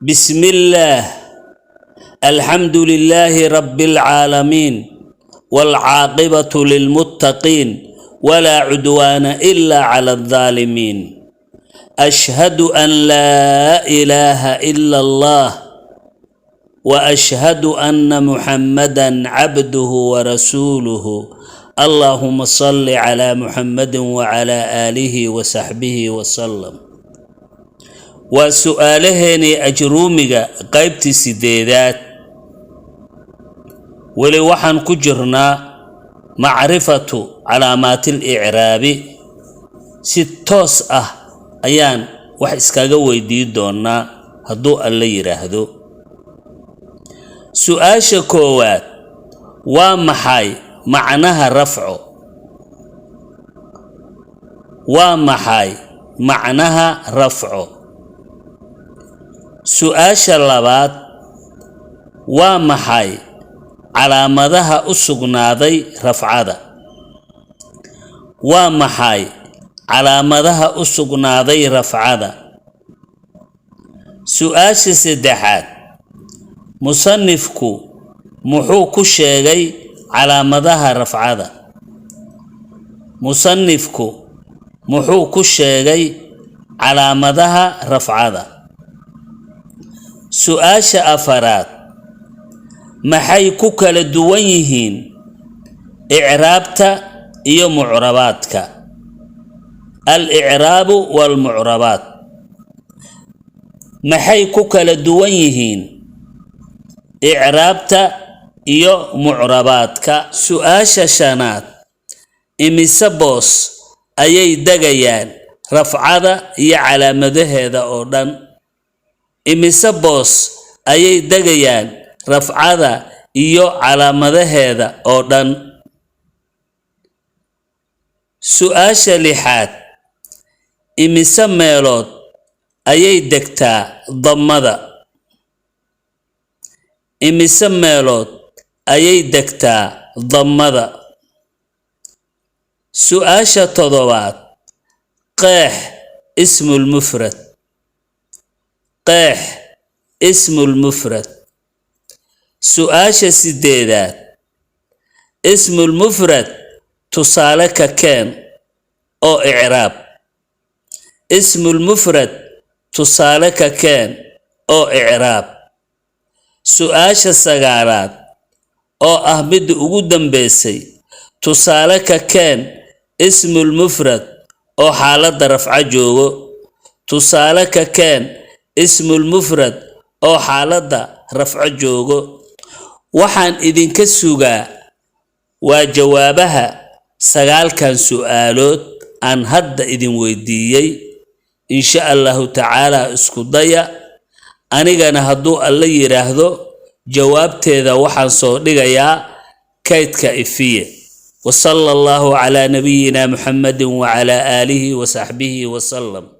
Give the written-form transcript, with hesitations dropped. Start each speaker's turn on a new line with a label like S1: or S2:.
S1: بسم الله الحمد لله رب العالمين والعاقبة للمتقين ولا عدوان إلا على الظالمين أشهد أن لا إله إلا الله وأشهد أن محمدًا عبده ورسوله اللهم صل على محمد وعلى آله وصحبه وسلم وسؤالهني أجرومك قيبتي سديدات ولوحن كجرنا معرفة علامات الإعراب ستوس أيان وحسكاغا ويدي دونا هدو اللي يراهدو سؤال كوات ومحاي معناها رفع ومحاي معناها رفع سؤال اللبات ومحاي علامتها أسقناضي رفعada ومحاي علامتها أسقناضي رفعada سؤال سدحات مصنفكو محو كشيغي علامتها رفعada مصنفكو محو كشيغي علامتها رفعada سؤال أفراد maxay ku kala duwan yihiin i'raabta iyo mu'rabaadka al-i'raab wal mu'rabaat maxay ku kala duwan yihiin i'raabta iyo mu'rabaadka su'aasha shanaad imisa boos ayay dagayaan rafcada iyo calaamadaheeda oo dhan imisa boos ayay dagayaan rafcada iyo calaamadaheeda oo dhan su'aasha lixaad imisa meelood ayay degtaa dhammada imisa meelood ayay degtaa dhammada su'aasha toddobaad qeex ismul mufrad qeex ismul mufrad سؤال سديدات اسم المفرد تصالك كان أو إعراب اسم المفرد تصالك كان أو إعراب سؤال السجارات أو أحمد وجودن بيسي تصالك كان اسم المفرد أو حالة رفع جوه تصالك كان اسم المفرد أو حالة رفع جوه waxaan idinka sugaa waa jawaabaha sagaalkan su'aalood aan hadda idin weydiiyay insha Allah ta'ala isku daya anigana hadduu alla yiraahdo jawaabteeda waxaan soo dhigayaa kaydka ifiye wa sallallahu ala nabiyyina muhammadin wa ala alihi wa sahbihi wa sallam